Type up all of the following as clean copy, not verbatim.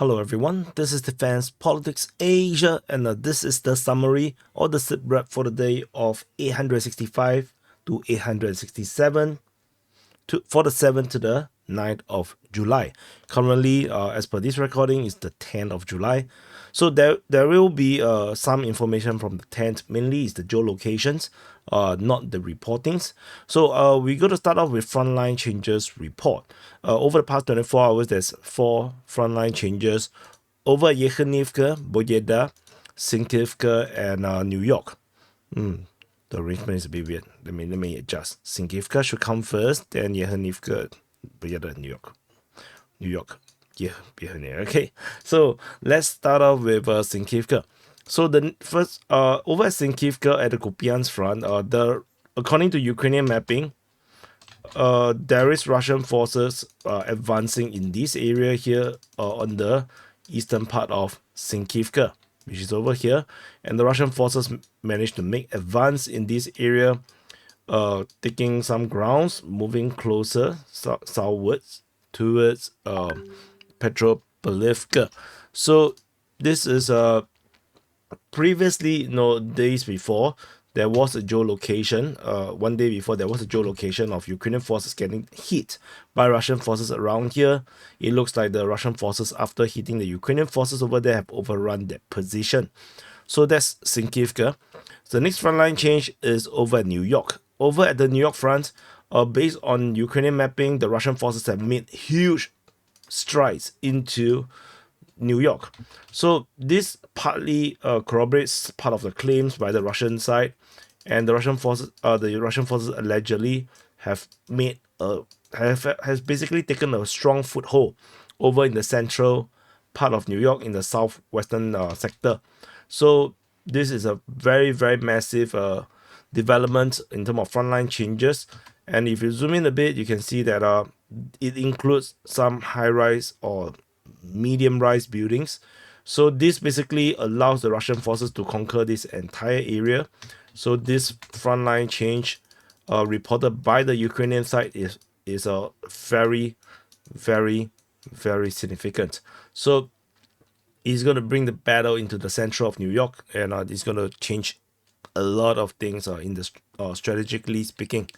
Hello everyone, this is Defense Politics Asia, and this is the summary or the SITREP for the day of 865 to 867 for the 7th to the 9th of July. Currently, as per this recording, is the 10th of July. So there will be some information from the 10th, mainly is the geolocations, not the reportings. So we're going to start off with frontline changes report. Over the past 24 hours, there's 4 frontline changes over Yekhanivka, Boyeda, Sinkivka, and New York. The arrangement is a bit weird. Let me adjust. Sinkivka should come first, then Yekhanivka, Boyeda, New York. New York. Yeah, behind there. Okay, so let's start off with Sinkivka. So the first, over at Sinkivka at the Kupiansk front, according to Ukrainian mapping, there is Russian forces advancing in this area here on the eastern part of Sinkivka, which is over here, and the Russian forces managed to make advance in this area, taking some grounds, moving closer southwards towards Petropavlivka. So this is previously, days before, there was a geolocation. One day before, there was a geolocation of Ukrainian forces getting hit by Russian forces around here. It looks like the Russian forces, after hitting the Ukrainian forces over there, have overrun that position. So that's Sinkivka. The next frontline change is over at New York. Over at the New York front, based on Ukrainian mapping, the Russian forces have made huge strides into New York. So this partly corroborates part of the claims by the Russian side, and the Russian forces allegedly have made has basically taken a strong foothold over in the central part of New York, in the southwestern sector. So this is a very, very massive development in terms of frontline changes. And if you zoom in a bit, you can see that it includes some high-rise or medium-rise buildings. So this basically allows the Russian forces to conquer this entire area. So this frontline change reported by the Ukrainian side is a very, very, very significant. So it's going to bring the battle into the center of New York, and it's going to change a lot of things in the strategically speaking.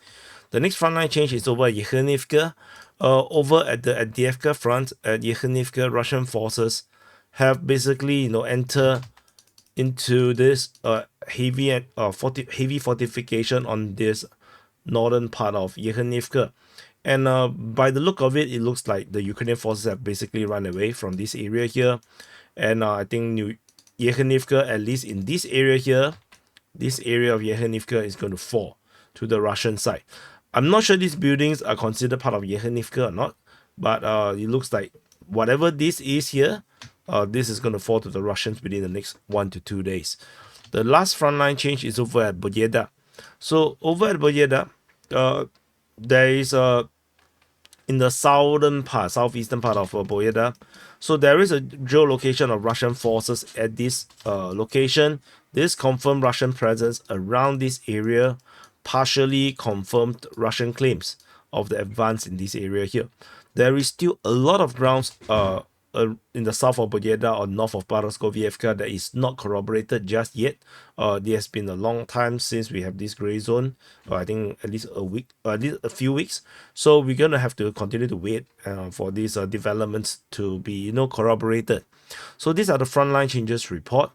The next frontline change is over Yekhanivka. Over at the Avdiivka front, at Yekhanivka, Russian forces have basically entered into this heavy fortification on this northern part of Yekhanivka. And by the look of it, it looks like the Ukrainian forces have basically run away from this area here. And I think Yekhanivka, at least in this area here, this area of Yekhanivka is going to fall to the Russian side. I'm not sure these buildings are considered part of Yekhanivka or not, but it looks like whatever this is here, this is going to fall to the Russians within the next 1 to 2 days. The last frontline change is over at Boyeda. So over at Boyeda, there is in the southeastern part of Boyeda. So there is a geolocation of Russian forces at this location. This confirmed Russian presence around this area, partially confirmed Russian claims of the advance in this area here. There is still a lot of grounds in the south of Boyeda or north of Paraskovievka that is not corroborated just yet. There has been a long time since we have this gray zone. I think at least a week, at least a few weeks. So we're gonna have to continue to wait for these developments to be corroborated. So these are the frontline changes report.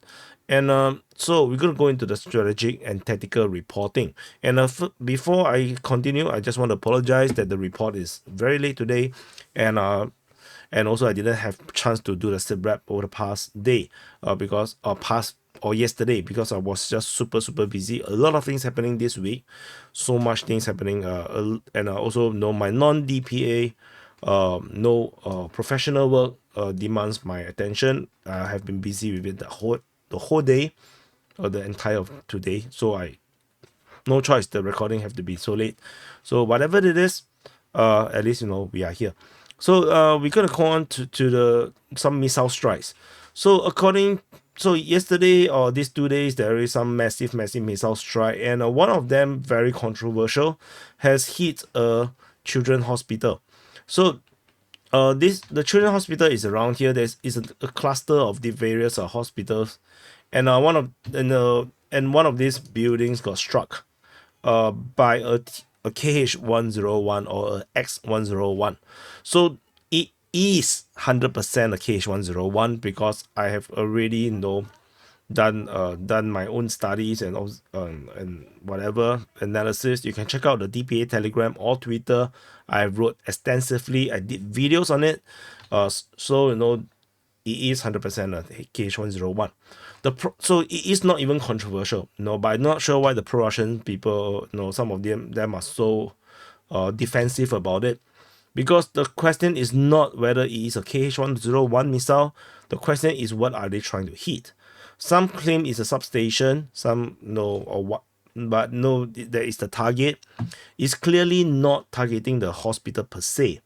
And so we're going to go into the strategic and tactical reporting. And before I continue, I just want to apologize that the report is very late today, and also I didn't have a chance to do the SITREP over the past day yesterday, because I was just super busy. A lot of things happening this week, so much things happening, and also my non-DPA professional work demands my attention. I have been busy with it the whole day, or the entire of today. So no choice, the recording have to be so late. So whatever it is, at least we are here. So we're gonna go on to some missile strikes. So yesterday or these 2 days, there is some massive missile strike, and one of them, very controversial, has hit a children's hospital. So the children's hospital is around here. There's is a cluster of the various hospitals, and one of these buildings got struck by a KH101 or a X101. So it is 100% a KH101 because I have already done my own studies and whatever analysis. You can check out the DPA Telegram or Twitter. I wrote extensively. I did videos on it. So it is 100% a KH101. So it is not even controversial, but I'm not sure why the pro-Russian people, some of them are so defensive about it. Because the question is not whether it is a KH101 missile. The question is what are they trying to hit. Some claim it's a substation, some no or what, but no, that is the target. It's clearly not targeting the hospital per se.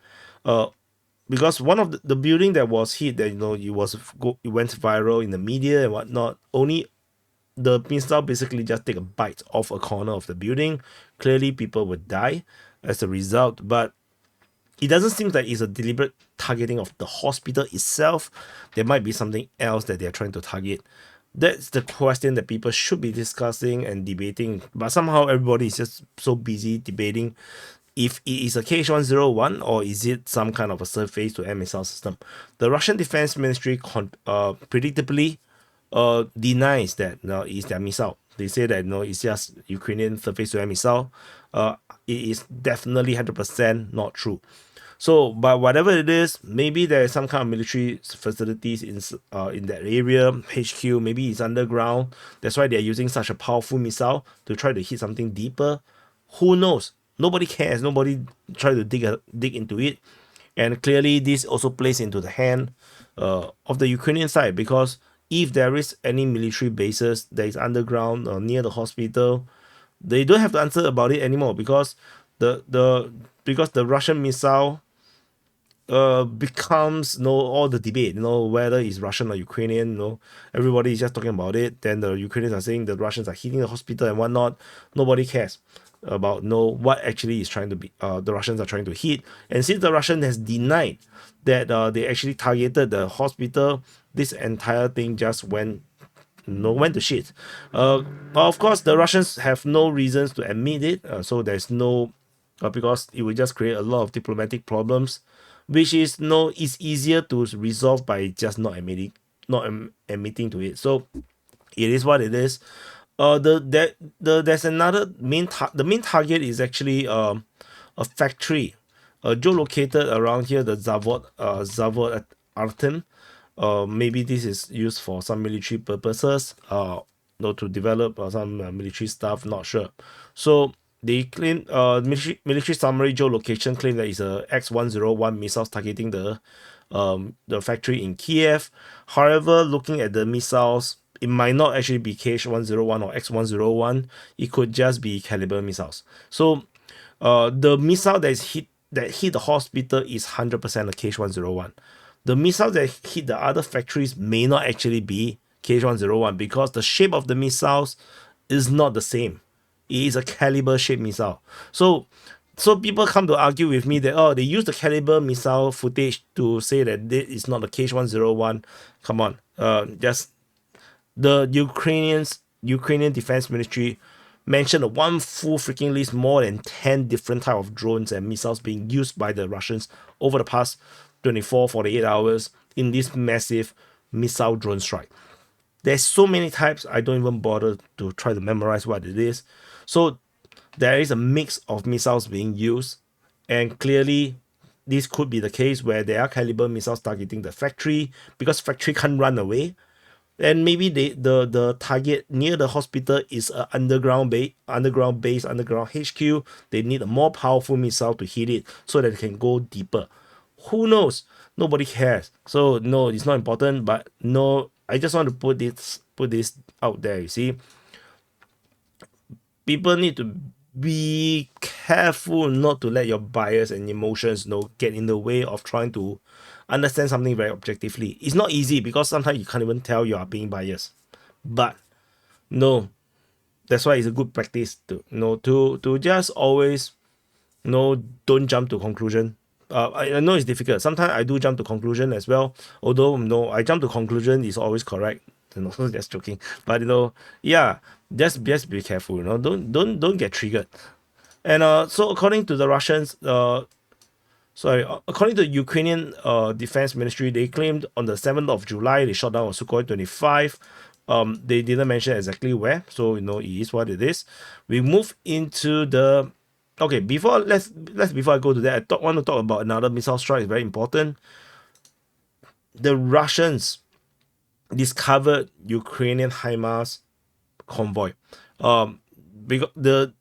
Because one of the building that was hit, that it went viral in the media and whatnot. Only the missile basically just take a bite off a corner of the building. Clearly, people would die as a result, but it doesn't seem like it's a deliberate targeting of the hospital itself. There might be something else that they're trying to target. That's the question that people should be discussing and debating. But somehow everybody is just so busy debating if it is a KH101 or is it some kind of a surface to air missile system. The Russian Defense Ministry predictably denies that it's their missile. They say that it's just Ukrainian surface to air missile. It is definitely 100% not true. So, but whatever it is, maybe there is some kind of military facilities in that area, HQ. Maybe it's underground. That's why they're using such a powerful missile to try to hit something deeper. Who knows? Nobody cares. Nobody try to dig into it. And clearly, this also plays into the hand of the Ukrainian side, because if there is any military bases that is underground or near the hospital, they don't have to answer about it anymore, because the Russian missile becomes all the debate, whether it's Russian or Ukrainian. Everybody is just talking about it. Then the Ukrainians are saying the Russians are hitting the hospital and whatnot. Nobody cares about what actually is trying to be the Russians are trying to hit. And since the Russian has denied that they actually targeted the hospital, this entire thing just went to shit. Of course, the Russians have no reasons to admit it, so there's no because it will just create a lot of diplomatic problems, which is is easier to resolve by just not admitting to it. So it is what it is. There's another the main target is actually a factory, geolocated around here, the Zavod at Artem. Maybe this is used for some military purposes, to develop some military stuff, not sure. So they claim military summary geolocation claim that it's a X101 missiles targeting the factory in Kiev. However, looking at the missiles, it might not actually be KH101 or X101. It could just be caliber missiles. So the missile that hit the hospital is 100% a KH101. The missiles that hit the other factories may not actually be KH101 because the shape of the missiles is not the same. It is a caliber shaped missile. So people come to argue with me that they use the caliber missile footage to say that this is not a KH101. Come on, just the Ukrainian Defense Ministry mentioned one full freaking list, more than 10 different type of drones and missiles being used by the Russians over the past 48 hours in this massive missile drone strike. There's so many types, I don't even bother to try to memorize what it is. So there is a mix of missiles being used, and clearly this could be the case where there are caliber missiles targeting the factory because factory can't run away. And maybe the target near the hospital is an underground base, underground HQ. They need a more powerful missile to hit it so that it can go deeper. Who knows? Nobody cares. So no, it's not important. But no, I just want to put this out there. You see, people need to be careful not to let your bias and emotions get in the way of trying to understand something very objectively. It's not easy because sometimes you can't even tell you are being biased. But no, that's why it's a good practice to to just always don't jump to conclusion. I know it's difficult. Sometimes I do jump to conclusion as well. Although no, I jump to conclusion is always correct. Just joking. But yeah, just be careful. Don't get triggered. And so according to the Russians, according to Ukrainian defense ministry, they claimed on the 7th of July they shot down a Sukhoi 25. They didn't mention exactly where, so it is what it is. We move into the before I go to that, I want to talk about another missile strike. It's very important. The Russians discovered Ukrainian HIMARS convoy. Because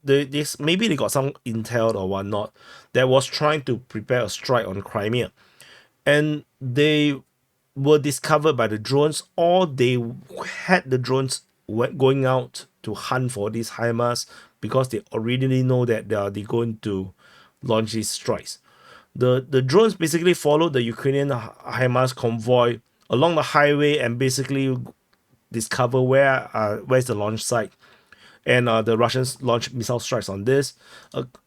this maybe they got some intel or whatnot that was trying to prepare a strike on Crimea, and they were discovered by the drones, or they had the drones going out to hunt for these HIMARS because they already know that they're going to launch these strikes. The drones basically followed the Ukrainian HIMARS convoy along the highway and basically discover where's the launch site. And the Russians launched missile strikes on this.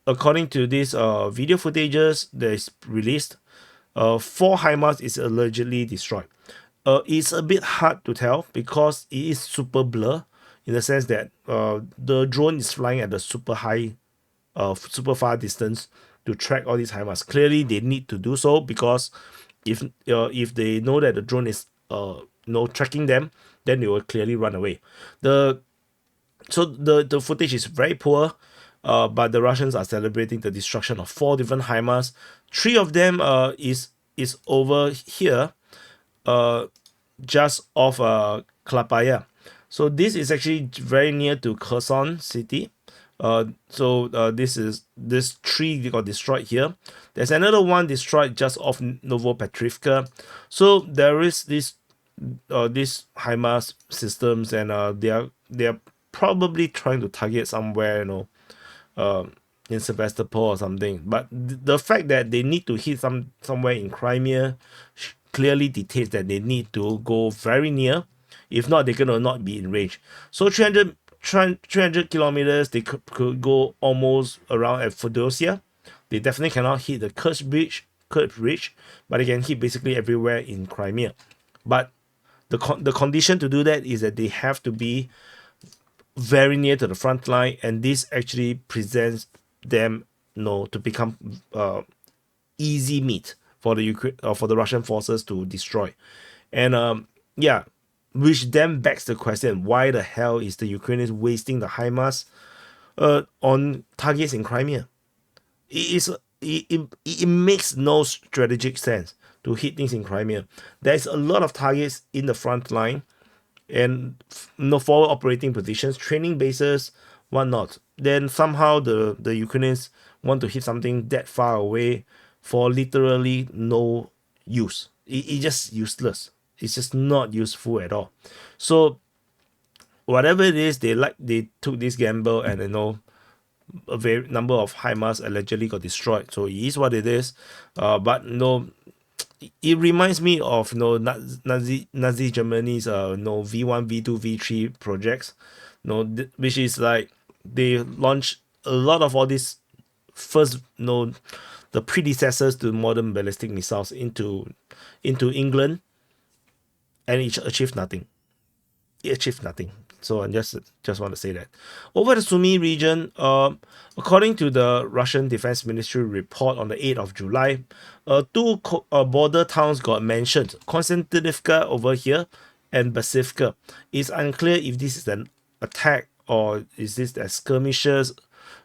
According to these video footages that is released, 4 HIMARS is allegedly destroyed. It's a bit hard to tell because it is super blur in the sense that the drone is flying at a super high, super far distance to track all these HIMARS. Clearly, they need to do so because if they know that the drone is tracking them, then they will clearly run away. So the footage is very poor, but the Russians are celebrating the destruction of 4 different HIMARS. 3 of them is over here, just off Klapaya. So this is actually very near to Kherson city. This 3 got destroyed here. There's another one destroyed just off Novopetrivka. So there is these HIMARS systems, and they are probably trying to target somewhere, in Sevastopol or something. But the fact that they need to hit somewhere in Crimea clearly dictates that they need to go very near. If not, they're gonna not be in range. So 300 kilometers, they could go almost around at Feodosia. They definitely cannot hit the Kerch Bridge, but they can hit basically everywhere in Crimea. But the condition to do that is that they have to be very near to the front line, and this actually presents them to become easy meat for the Russian forces to destroy. And which then begs the question, why the hell is the Ukrainians wasting the HIMARS on targets in Crimea? It makes no strategic sense to hit things in Crimea. There's a lot of targets in the front line and forward operating positions, training bases, whatnot. Then somehow the Ukrainians want to hit something that far away for literally no use. It's just useless. It's just not useful at all. So whatever it is, they took this gamble, and a very number of HIMARS allegedly got destroyed. So it is what it is. But it reminds me of Nazi Germany's V1, V2, V3 projects, which is like they launched a lot of all these first the predecessors to modern ballistic missiles into England, and it achieved nothing. So I just want to say that. Over the Sumy region, according to the Russian Defense Ministry report on the 8th of July, 2 border towns got mentioned: Konstantinivka over here and Basivka. It's unclear if this is an attack or is this as skirmishes.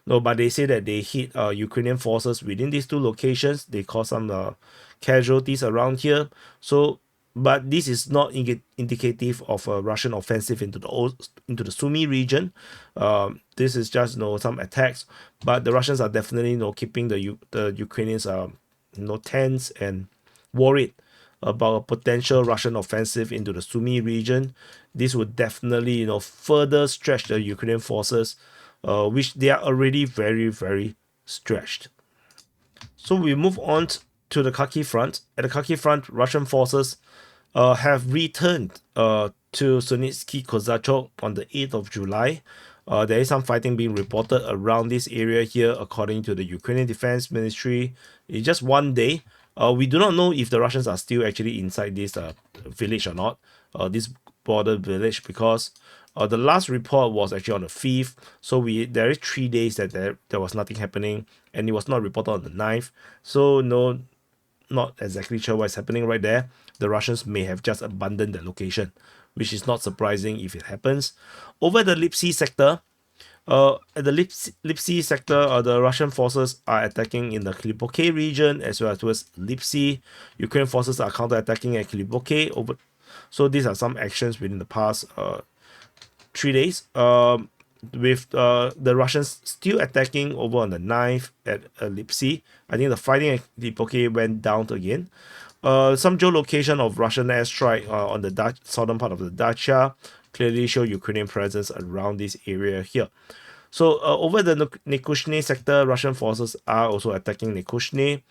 No, but they say that they hit Ukrainian forces within these 2 locations. They caused some casualties around here. But this is not indicative of a Russian offensive into the Sumy region. This is just some attacks, but the Russians are definitely keeping the Ukrainians tense and worried about a potential Russian offensive into the Sumy region. This would definitely further stretch the Ukrainian forces, which they are already very, very stretched. So we move on to the Kharkiv front. At the Kharkiv front, Russian forces have returned to Sunitsky Kozachok on the 8th of July. There is some fighting being reported around this area here, according to the Ukrainian Defense Ministry. It's just one day. We do not know if the Russians are still actually inside this village or not, this border village, because the last report was actually on the 5th. So there is 3 days that there was nothing happening, and it was not reported on the 9th. So no, not exactly sure what's happening right there. The Russians may have just abandoned the location, which is not surprising if it happens. Over the Lipsy sector, at the Lipsy sector, the Russian forces are attacking in the Klipoke region as well as towards Lipsy. Ukrainian forces are counter-attacking at Klipoke. So these are some actions within the past 3 days. With the Russians still attacking over on the 9th at Lipsy. I think the fighting at Klipoke went down again. Some geolocation of Russian airstrike on the southern part of the Dacia clearly show Ukrainian presence around this area here. So over the Nikushny sector, Russian forces are also attacking Nikushny.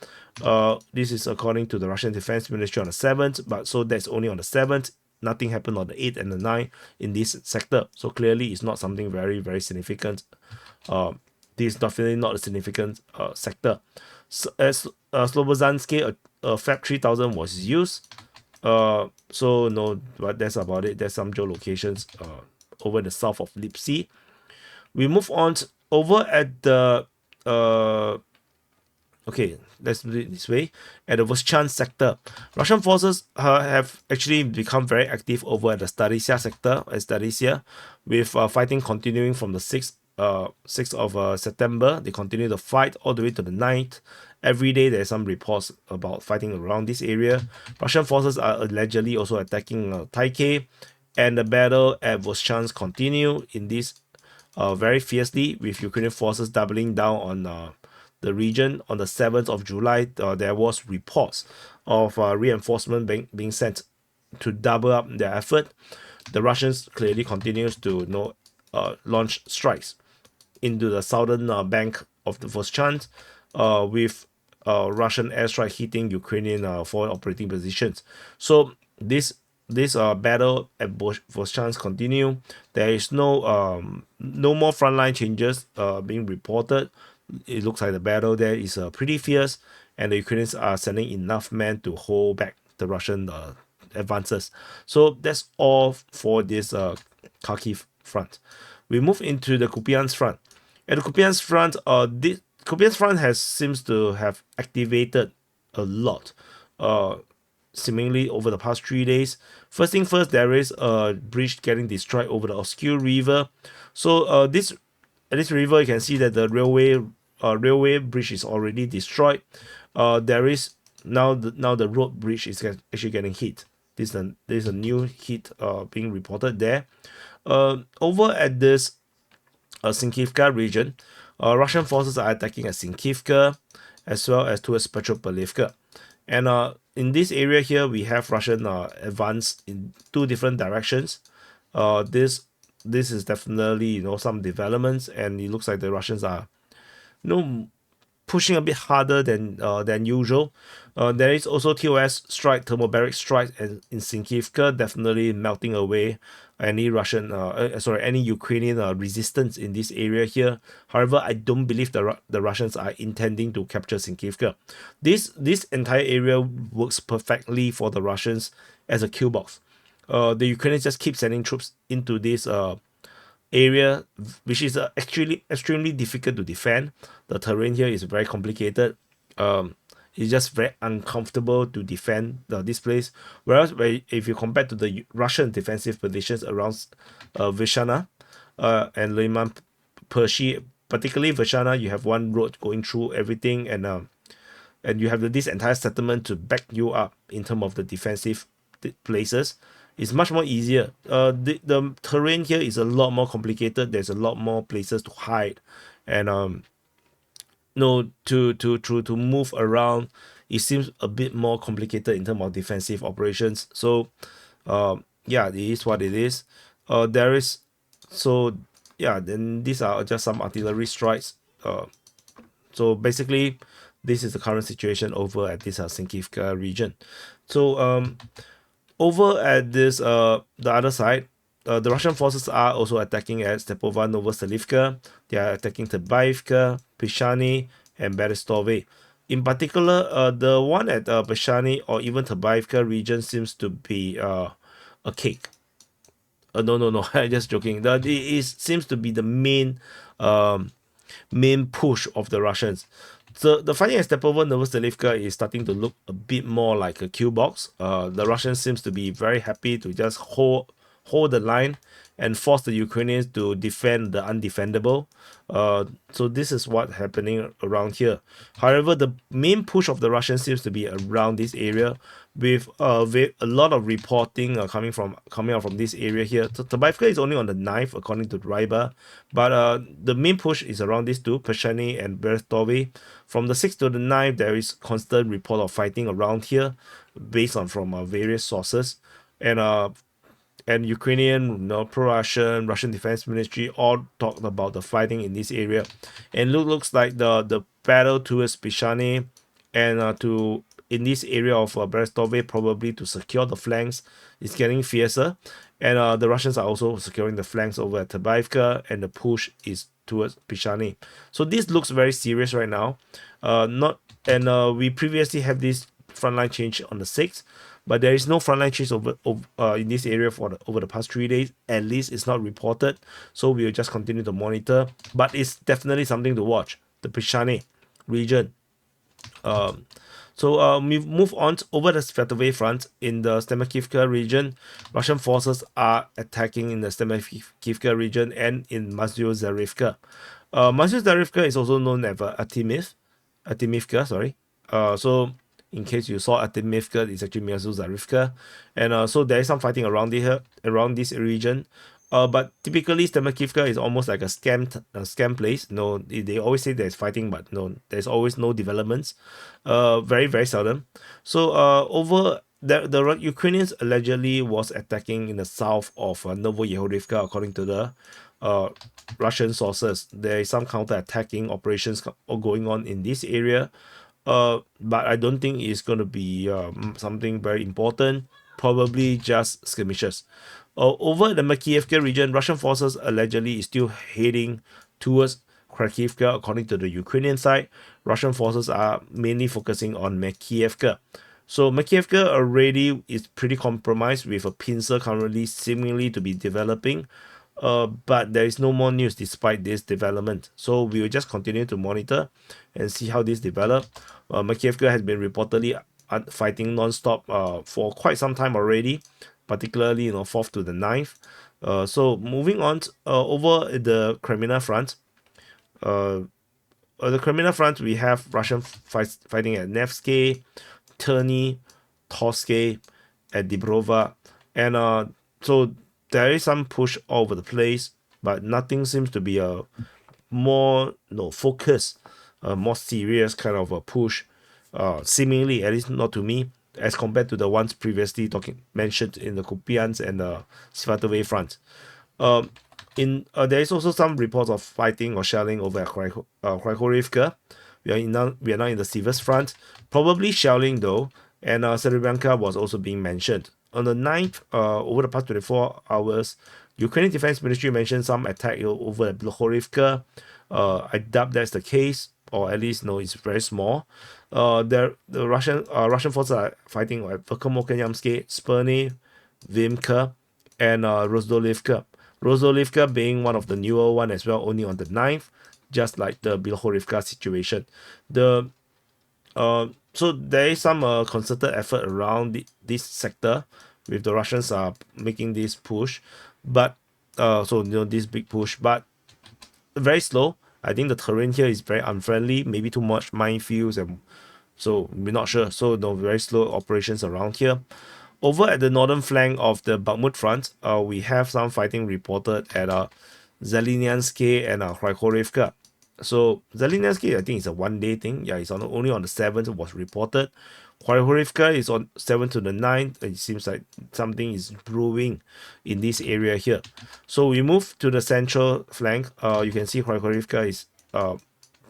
This is according to the Russian Defense Ministry on the 7th, but so that's only on the 7th. Nothing happened on the 8th and the 9th in this sector. So clearly it's not something very, very significant. This is definitely not a significant sector. So, as Slobozansky, Fab 3000 was used. So no, but that's about it. There's some geolocations over the south of Lipsy. We move on over at the okay, let's do it this way. At the Voschan sector, Russian forces have actually become very active over at the Starisya sector, with fighting continuing from the 6th of September. They continue the fight all the way to the 9th. Every day there's some reports about fighting around this area. Russian forces are allegedly also attacking Taike, and the battle at Voschans continue in this very fiercely, with Ukrainian forces doubling down on the region. On the 7th of July, there was reports of reinforcement being sent to double up their effort. The Russians clearly continues to launch strikes into the southern bank of the Voschans, with Russian airstrike hitting Ukrainian forward operating positions. So this battle at Voschans continue. There is no more frontline changes being reported. It looks like the battle there is pretty fierce, and the Ukrainians are sending enough men to hold back the Russian advances. So that's all for this Kharkiv front. We move into the Kupiansk front. At the Kupiansk front, the Kupiansk front seems to have activated a lot, seemingly over the past 3 days. First thing first, there is a bridge getting destroyed over the Oskil River. So at this river, you can see that the railway bridge is already destroyed. There is now the road bridge is actually getting hit. There's a new hit being reported there. Over at this Sinkivka region, Russian forces are attacking at Sinkivka as well as towards Petropavlivka. And in this area here, we have Russian advance in 2 different directions. This is definitely some developments, and it looks like the Russians are pushing a bit harder than usual. There is also TOS strike, thermobaric strike, and in Sinkivka, definitely melting away any any Ukrainian resistance in this area here. However, I don't believe the Russians are intending to capture Sinkivka. This entire area works perfectly for the Russians as a kill box. The Ukrainians just keep sending troops into this area, which is actually extremely difficult to defend. The terrain here is very complicated. It's just very uncomfortable to defend this place. Whereas if you compare to the Russian defensive positions around Vyshana and Liman Pershi, particularly Vyshana, you have one road going through everything, and you have this entire settlement to back you up in terms of the defensive places. It's much more easier. The terrain here is a lot more complicated. There's a lot more places to hide, and to move around, it seems a bit more complicated in terms of defensive operations. So yeah, it is what it is. Then these are just some artillery strikes. So basically, this is the current situation over at this Sinkivka region. So over at this the other side, the Russian forces are also attacking at Stepova Novoselivka. They are attacking Terbaivka, Pishani, and Berestove. In particular, the one at Pishani or even Terbaivka region seems to be a cake. No, I'm just joking. It seems to be the main push of the Russians. So the fighting at Stepova Novoselivka is starting to look a bit more like a kill box. The Russians seems to be very happy to just hold the line and force the Ukrainians to defend the undefendable. So this is what's happening around here. However, the main push of the Russians seems to be around this area, with a lot of reporting coming out from this area here. So Tabaivka is only on the 9th according to Ryba, but the main push is around these two, Peshani and Berestove. From the 6th to the 9th, there is constant report of fighting around here, based on from various sources, and Ukrainian, pro-Russian, Russian Defense Ministry all talked about the fighting in this area, and looks like the battle towards Pishani and to in this area of Berestove, probably to secure the flanks, is getting fiercer, and the Russians are also securing the flanks over at Terbaivka, and the push is towards Pishani. So this looks very serious right now. We previously have this frontline change on the 6th, but there is no frontline change in this area over the past 3 days. At least it's not reported, so we will just continue to monitor. But it's definitely something to watch. The Pishani region. We move on over the Svetove front. In the Stemakivka region, Russian forces are attacking in the Stemakivka region and in Mazyo-Zarivka. Mazyo-Zarivka is also known as Artemivka, sorry. So in case you saw Artemivka, it's actually Mazyo-Zarivka. And so there is some fighting around this region. But typically Stemakivka is almost like a scam place. No, they always say there's fighting, but no, there's always no developments. Very, very seldom. So over the Ukrainians allegedly was attacking in the south of Novoyehodivka, according to the Russian sources. There is some counter-attacking operations going on in this area. But I don't think it's going to be something very important. Probably just skirmishes. Over the Makiivka region, Russian forces allegedly is still heading towards Kharkivka, according to the Ukrainian side. Russian forces are mainly focusing on Makiivka. So Makiivka already is pretty compromised, with a pincer currently seemingly to be developing. But there is no more news despite this development. So we will just continue to monitor and see how this develop. Makiivka has been reportedly fighting non-stop for quite some time already, particularly 4th to the 9th. So moving on over the Crimea front. The Crimea front, we have Russian fighting at Nevsky, Terny, Torske, at Dibrova, and so there is some push all over the place, but nothing seems to be a more focused, more serious kind of a push, seemingly, at least not to me, as compared to the ones previously mentioned in the Kupiansk and the Svatove front. There is also some reports of fighting or shelling over at Krykhovivka. We are now in the Sivas front, probably shelling though, and Serebrenka was also being mentioned. On the 9th, over the past 24 hours, Ukrainian Defense Ministry mentioned some attack over at Blokhovivka. I doubt that's the case, or at least it's very small. The Russian forces are fighting at Verkhomokenyamsky, Spurny, Vimka, and Rozdolivka. Rozdolivka being one of the newer one as well, only on the 9th, just like the Bilhorivka situation. So there is some concerted effort around this sector, with the Russians making this push, but this big push, but very slow. I think the terrain here is very unfriendly, maybe too much minefields, and so we're not sure. So very slow operations around here. Over at the northern flank of the Bakhmut front, we have some fighting reported at Zeleniansky and Krykhovivka. So Zeleniansky, I think it's a 1-day thing. Yeah, it's only on the 7th was reported. Krykhovivka is on 7th to the 9th. It seems like something is brewing in this area here. So we move to the central flank. You can see Krykhovivka is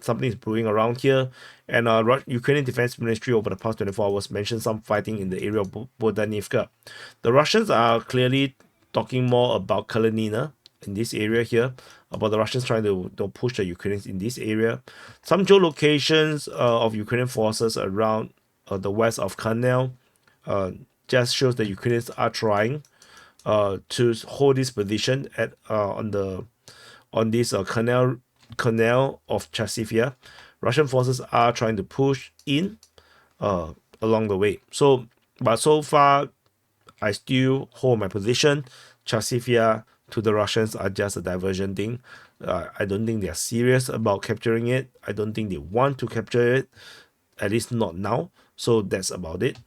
something is brewing around here, and Ukrainian Defense Ministry over the past 24 hours mentioned some fighting in the area of Bodanivka. The Russians are clearly talking more about Kalinina in this area here, about the Russians trying to push the Ukrainians in this area. Some geolocations of Ukrainian forces around the west of Kanel just shows that Ukrainians are trying to hold this position at on this canal of Chasivia. Russian forces are trying to push in along the way. But so far, I still hold my position. Chasivia to the Russians are just a diversion thing. I don't think they are serious about capturing it. I don't think they want to capture it, at least not now. So that's about it.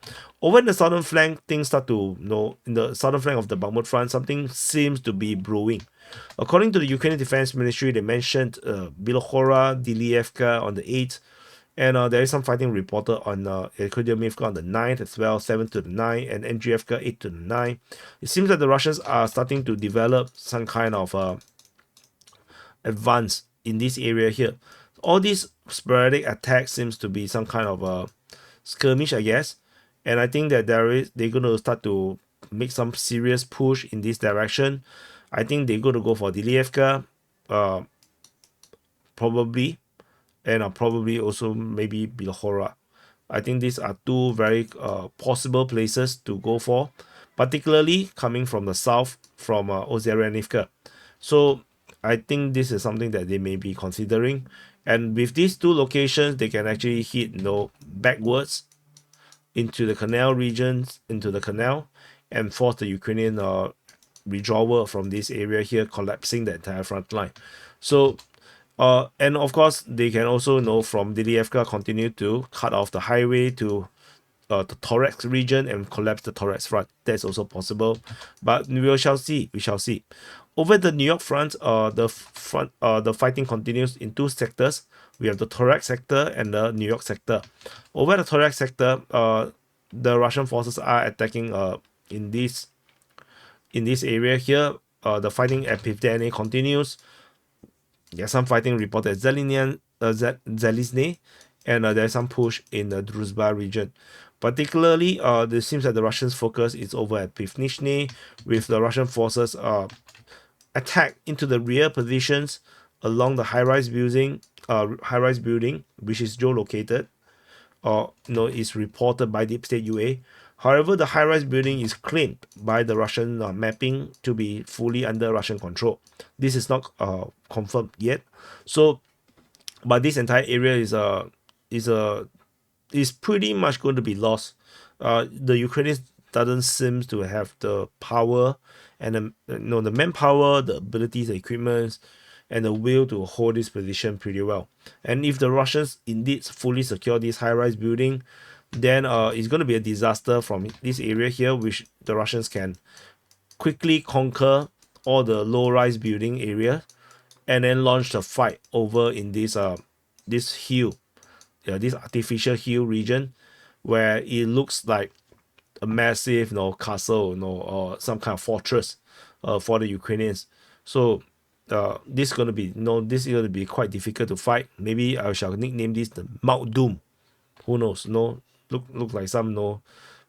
Over in the southern flank, things start to, in the southern flank of the Bakhmut front, something seems to be brewing. According to the Ukrainian Defense Ministry, they mentioned Bilohora, Dilievka on the 8th, and there is some fighting reported on Kudymivka on the 9th as well, 7th to the 9th, and Andrievka 8th to the 9th. It seems that the Russians are starting to develop some kind of advance in this area here. All these sporadic attacks seems to be some kind of a skirmish, I guess, and I think that they're going to start to make some serious push in this direction. I think they're going to go for Dilievka, probably, and probably also maybe Bilohora. I think these are two very possible places to go for, particularly coming from the south from Ozerianivka. So I think this is something that they may be considering. And with these two locations, they can actually hit backwards into the canal regions, into the canal, and force the Ukrainian withdrawal from this area here, collapsing the entire front line. So and of course, they can also from Dilievka continue to cut off the highway to the Torex region and collapse the Torex front. That's also possible, but we shall see. We shall see. Over the New York front, the fighting continues in two sectors. We have the Torex sector and the New York sector. Over the Torex sector, the Russian forces are attacking in this area here. The fighting at Pivdene continues. There's some fighting reported at Zelizne, and there's some push in the Druzhba region. Particularly, it seems that the Russians' focus is over at Pivnishne, with the Russian forces attack into the rear positions along the high-rise building, which is geolocated, is reported by Deep State UA. However, the high-rise building is claimed by the Russian mapping to be fully under Russian control. This is not confirmed yet. So, but this entire area is pretty much going to be lost. The Ukrainians doesn't seem to have the power and the manpower, the abilities, the equipment, and the will to hold this position pretty well. And if the Russians indeed fully secure this high-rise building, then it's going to be a disaster from this area here, which the Russians can quickly conquer all the low-rise building area and then launch the fight over in this hill, this artificial hill region, where it looks like a massive castle, or some kind of fortress for the Ukrainians. So this is going to be quite difficult to fight. Maybe I shall nickname this the Mount Doom. Who knows? Look like some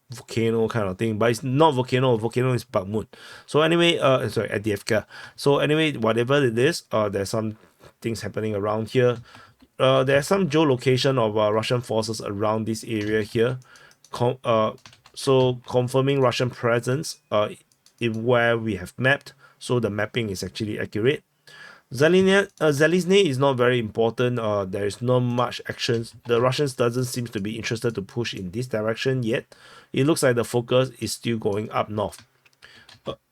volcano kind of thing, but it's not volcano. Volcano is Bakhmut. So anyway, sorry, at DFK. So anyway, whatever it is, there's some things happening around here. There's some geolocation of Russian forces around this area here. So confirming Russian presence in where we have mapped. So the mapping is actually accurate. Zelizne is not very important. There is not much action. The Russians doesn't seem to be interested to push in this direction yet. It looks like the focus is still going up north.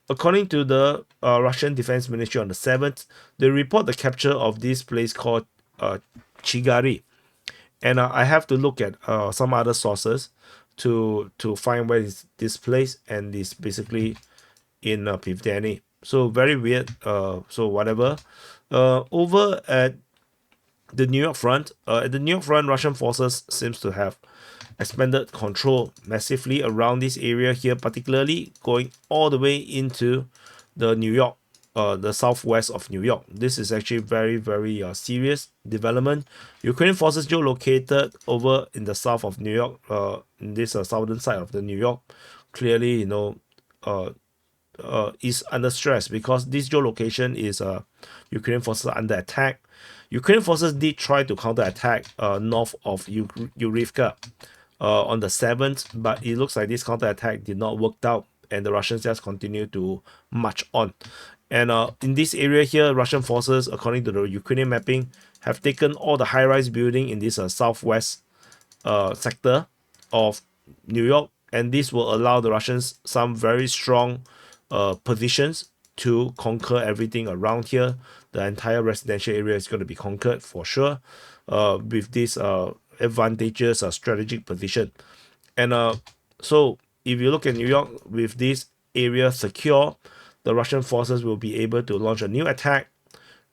According to the Russian Defense Ministry on the 7th, they report the capture of this place called Chigari. And I have to look at some other sources to find where is this place, and it's basically in Pivdene. So very weird. So whatever. Over at the New York front, Russian forces seems to have expanded control massively around this area here, particularly going all the way into the New York, the southwest of New York. This is actually very, very serious development. Ukrainian forces geolocated over in the south of New York, in this southern side of the New York. Clearly, is under stress because this geolocation is Ukrainian forces are under attack. Ukrainian forces did try to counterattack north of Urivka on the 7th, but it looks like this counterattack did not work out, and the Russians just continue to march on. And in this area here, Russian forces, according to the Ukrainian mapping, have taken all the high-rise building in this southwest sector of New York, and this will allow the Russians some very strong positions to conquer everything around here. The entire residential area is going to be conquered for sure with this advantageous strategic position. And so if you look at New York with this area secure, the Russian forces will be able to launch a new attack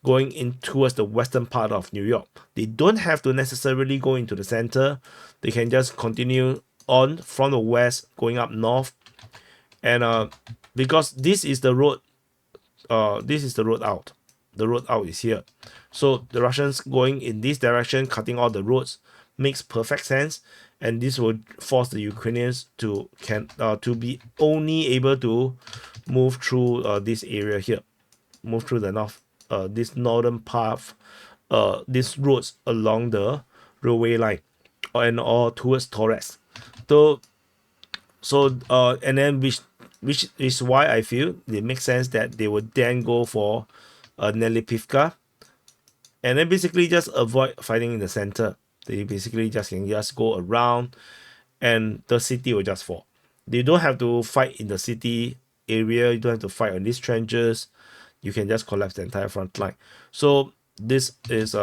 going in towards the western part of New York. They don't have to necessarily go into the center. They can just continue on from the west going up north. And because this is the road out. The road out is here. So the Russians going in this direction, cutting all the roads, makes perfect sense. And this will force the Ukrainians to be only able to move through this area here, move through the north, this northern path, these roads along the railway line, or towards Torres. And then which is why I feel it makes sense that they would then go for Nelipivka, and then basically just avoid fighting in the center. They basically can just go around, and the city will just fall. They don't have to fight in the city area. You don't have to fight on these trenches. You can just collapse the entire front line. So this is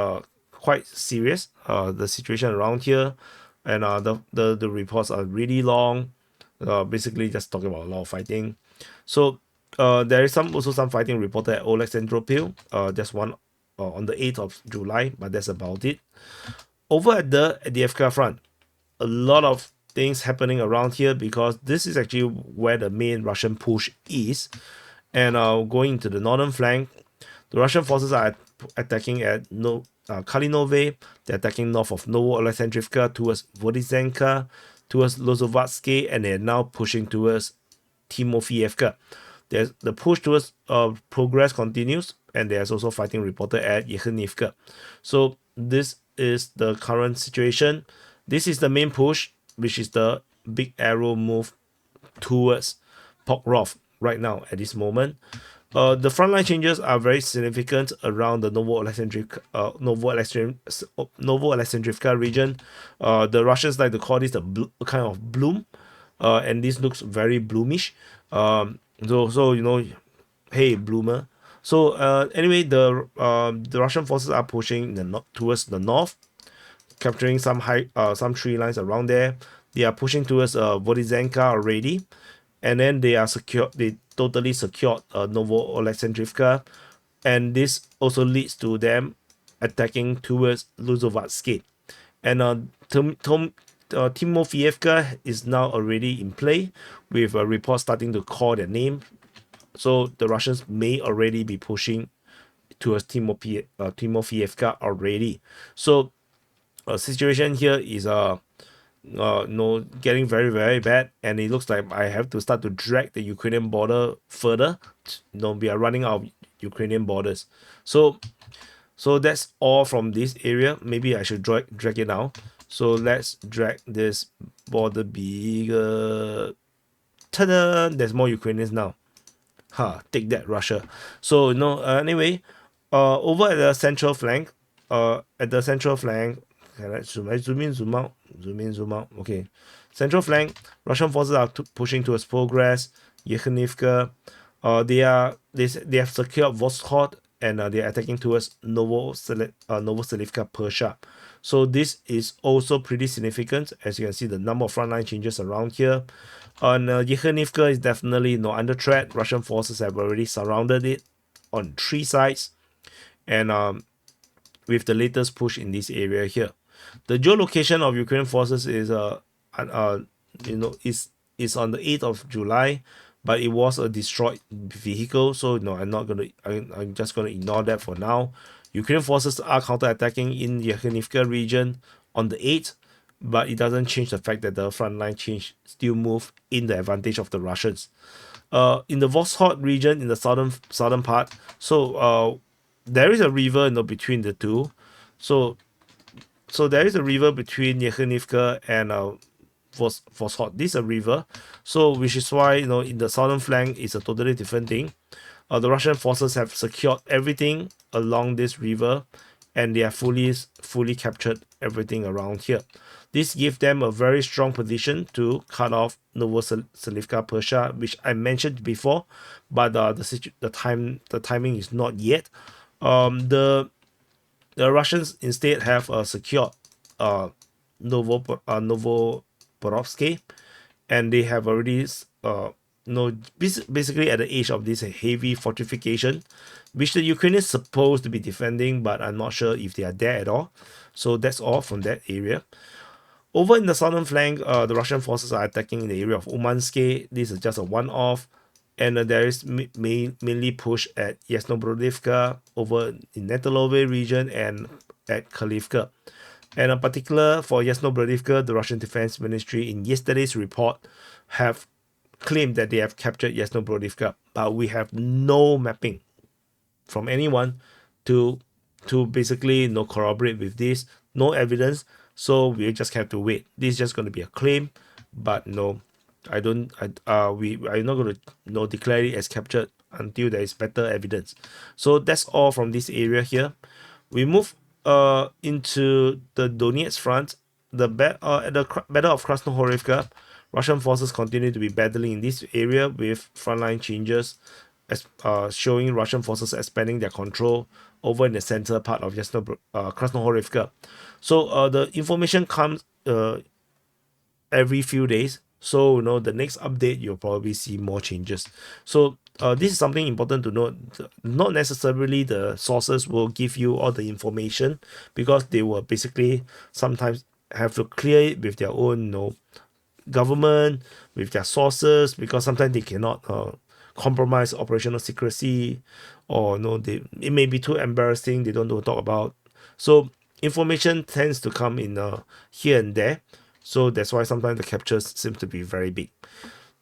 quite serious. The situation around here, and the reports are really long. Basically just talking about a lot of fighting. So there is also some fighting reported at Oleksandropil. Just one on the 8th of July, but that's about it. Over at the Avdiivka front, a lot of things happening around here because this is actually where the main Russian push is. And going into the northern flank, the Russian forces are attacking at Kalinove. They're attacking north of Novo-Alexandrivka towards Vodizenka, towards Lozovatsky, and they're now pushing towards Timofeyevka. The push towards progress continues, and there's also fighting reported at Yekhanivka. So this is the current situation. This is the main push, which is the big arrow move towards Pokrov right now at this moment. The frontline changes are very significant around the Novo-Alexandrivka region. The Russians like to call this a kind of bloom, and this looks very bloomish. So you know, hey bloomer. So anyway, the Russian forces are pushing towards the north, capturing some tree lines around there. They are pushing towards Vodizenka already, and then they totally secured Novo-Alexandrivka, and this also leads to them attacking towards Luzovatsky. And Timofeyevka is now already in play, with a report starting to call their name. So the Russians may already be pushing towards Timofeyevka already. So situation here is getting very, very bad, and it looks like I have to start to drag the Ukrainian border further. We are running out of Ukrainian borders. So that's all from this area. Maybe I should drag it now. So let's drag this border bigger. Ta-da! There's more Ukrainians now. Take that, Russia. So anyway, over at the central flank, can I zoom in, zoom out? Okay. Central flank, Russian forces are pushing towards progress. Yekhanivka, they have secured Voskod, and they are attacking towards Novoselivka Persha. So this is also pretty significant. As you can see, the number of frontline changes around here. And Yekhanivka is definitely under threat. Russian forces have already surrounded it on 3 sides, and with the latest push in this area here. The geolocation of Ukrainian forces is on the 8th of July, but it was a destroyed vehicle. So I'm just gonna ignore that for now. Ukrainian forces are counterattacking in the Yekhanivka region on the 8th, but it doesn't change the fact that the front line still move in the advantage of the Russians. In the Voskhod region, in the southern part, so there is a river, between the two. So there is a river between Yekhanivka and Voskhod. This is a river, so which is why in the southern flank is a totally different thing. The Russian forces have secured everything along this river, and they have fully captured everything around here. This gives them a very strong position to cut off Novoselivka Persia, which I mentioned before, but the timing is not yet. The Russians instead have secured uh, Novoporovsky, and they have already basically at the edge of this heavy fortification, which the Ukraine is supposed to be defending, but I'm not sure if they are there at all. So that's all from that area. Over in the southern flank, the Russian forces are attacking in the area of Umansky. This is just a one-off, and there is mainly push at Yasnobrodivka, over in Netelove region, and at Khalivka. And in particular for Yasnobrodivka, the Russian Defense Ministry in yesterday's report have claimed that they have captured Yasnobrodivka, but we have no mapping from anyone to basically corroborate with this. No evidence, so we just have to wait. This is just going to be a claim, but no, I don't. We are not going to declare it as captured until there is better evidence. So that's all from this area here. We move into the Donetsk front. At the Battle of Krasnohorivka, Russian forces continue to be battling in this area with frontline changes, as showing Russian forces expanding their control over in the center part of Krasnohorivka. So the information comes every few days. So the next update you'll probably see more changes. So this is something important to note. Not necessarily the sources will give you all the information, because they will basically sometimes have to clear it with their own government, with their sources, because sometimes they cannot compromise operational secrecy, or it may be too embarrassing, they don't know to talk about. So information tends to come in here and there. So that's why sometimes the captures seem to be very big.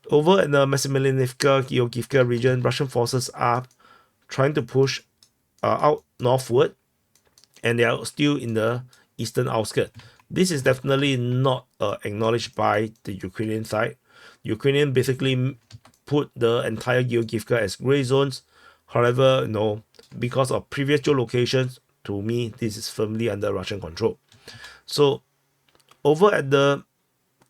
Over in the Masimilivka, Georgivka region, Russian forces are trying to push out northward, and they are still in the eastern outskirts. This is definitely not acknowledged by the Ukrainian side. Ukrainian basically put the entire Georgivka as gray zones. However, because of previous geolocations, to me, this is firmly under Russian control. So over at the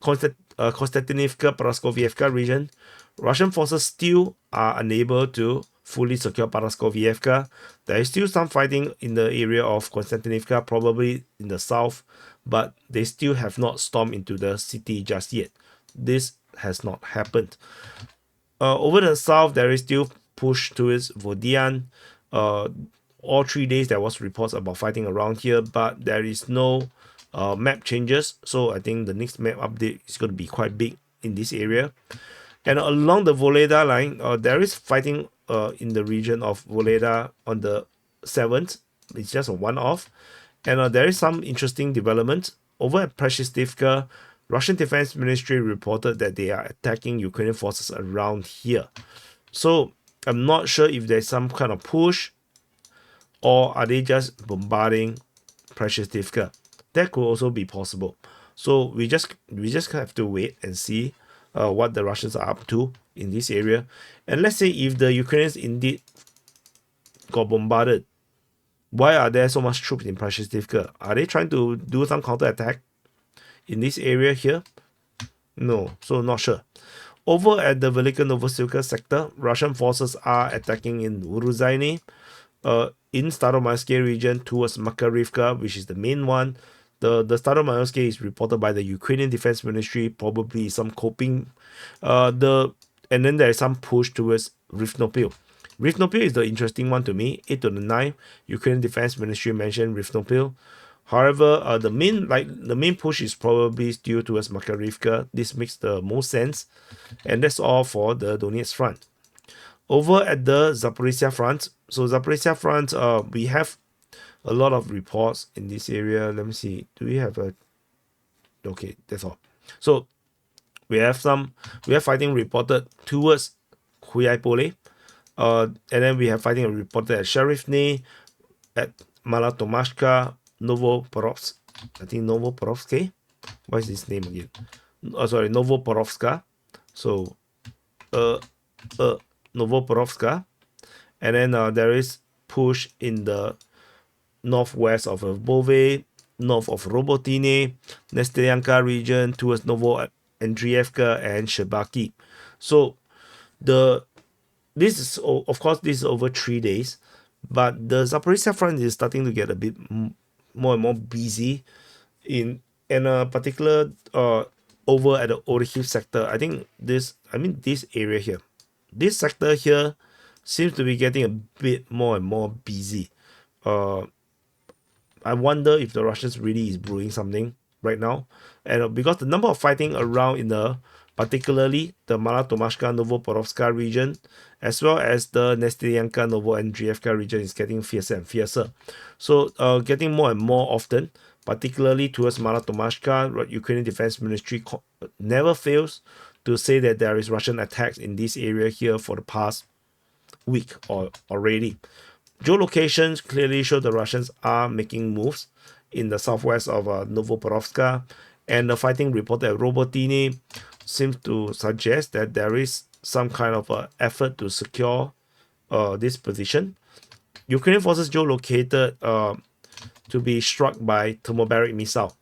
Konstantinivka Paraskovievka region, Russian forces still are unable to fully secure Paraskovievka. There is still some fighting in the area of Konstantinivka, probably in the south, but they still have not stormed into the city just yet. This has not happened. Over the south, there is still push towards Vodian. All 3 days there was reports about fighting around here, but there is no map changes. So I think the next map update is going to be quite big in this area. And along the Voleda line, there is fighting in the region of Voleda on the 7th. It's just a one-off. And there is some interesting development. Over at Preshestivka, Russian Defense Ministry reported that they are attacking Ukrainian forces around here. So I'm not sure if there's some kind of push, or are they just bombarding Preshestivka. That could also be possible. So we just have to wait and see what the Russians are up to in this area. And let's say if the Ukrainians indeed got bombarded, why are there so much troops in Preshestivka? Are they trying to do some counterattack in this area here? No, so not sure. Over at the Velika Novosilka sector, Russian forces are attacking in Uruzhaine, in Staromayorsky region towards Makarivka, which is the main one. The Staromayorsky is reported by the Ukrainian Defense Ministry, probably some coping. And then there is some push towards Rivnopil. Rivnopil is the interesting one to me. 8 to the 9, Ukrainian Defense Ministry mentioned Rivnopil. However, the main push is probably still towards Makarivka. This makes the most sense. And that's all for the Donetsk front. Over at the Zaporizhia front, so Zaporizhia front, we have a lot of reports in this area. Let me see. Do we have a... Okay, that's all. So we have fighting reported towards Huaypole. And then we have fighting reported at Sharifny, at Malatomashka, Novoporovsk. I think Novoporovsk. What is his name again? Sorry, Novoporovska. So, Novoporovska. And then there is push in the northwest of Lvove, north of Robotine, Nestyanka region towards Novoandrievka and Shebaki. So this is, of course, this is over 3 days, but the Zaporizhzhia front is starting to get a bit more and more busy in a particular over at the Orikhiv sector. I think this area here, this sector here seems to be getting a bit more and more busy. I wonder if the Russians really is brewing something right now, and because the number of fighting around in the particularly the Malatomashka Novoporovska region, as well as the Nestyanka Novoandrievka region, is getting fiercer and fiercer. So getting more and more often, particularly towards Malatomashka, Ukrainian Defense Ministry never fails to say that there is Russian attacks in this area here for the past week or already. Geolocations clearly show the Russians are making moves in the southwest of Novoporovska, and the fighting reported at Robotini seems to suggest that there is some kind of effort to secure this position. Ukrainian forces geolocated to be struck by thermobaric missile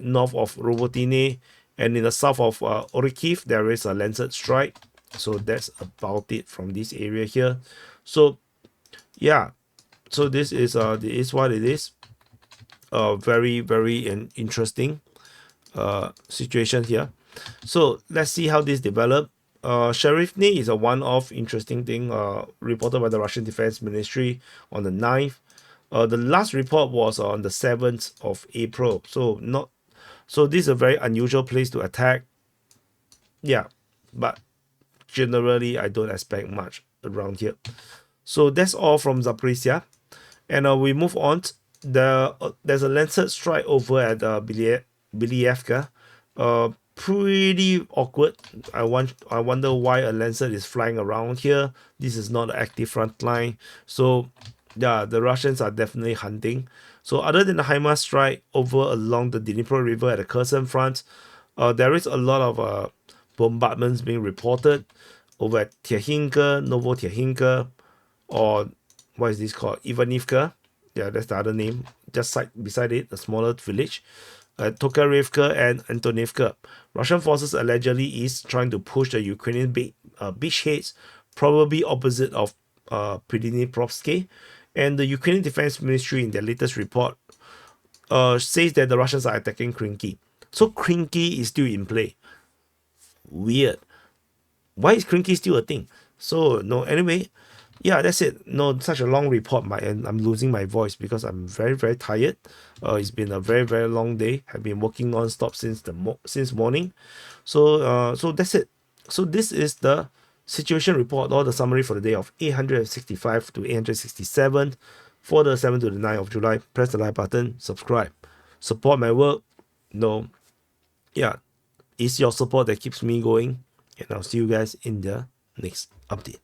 north of Robotini, and in the south of Orikhiv there is a Lancet strike. So that's about it from this area here. So yeah, so this is what it is. Very interesting situation here. So let's see how this develop. Sharifny is a one-off interesting thing reported by the Russian Defense Ministry on the 9th. The last report was on the 7th of April. So this is a very unusual place to attack. Yeah, but generally I don't expect much around here. So that's all from Zaporizhzhia, and we move on. There's a Lancet strike over at Bilyevka. Pretty awkward. I wonder why a Lancet is flying around here. This is not an active front line. So yeah, the Russians are definitely hunting. So other than the HIMARS strike over along the Dnipro River at the Kherson front, there is a lot of bombardments being reported over at Tiahinka, Novotiahinka, or what is this called? Ivanivka. Yeah, that's the other name. Just beside it, a smaller village. Tokarevka and Antonivka. Russian forces allegedly is trying to push the Ukrainian beachheads, probably opposite of Pridniprovsky. And the Ukrainian Defense Ministry in their latest report says that the Russians are attacking Krinky. So Krinky is still in play. Weird. Why is Krinky still a thing? So no, anyway, yeah, that's it. No, such a long report, and I'm losing my voice because I'm very tired. It's been a very long day. I've been working non-stop since morning. So that's it. So this is the situation report, or the summary for the day of 865 to 867 for the 7th to the 9th of July. Press the like button, subscribe, support my work. No, yeah, it's your support that keeps me going, and I'll see you guys in the next update.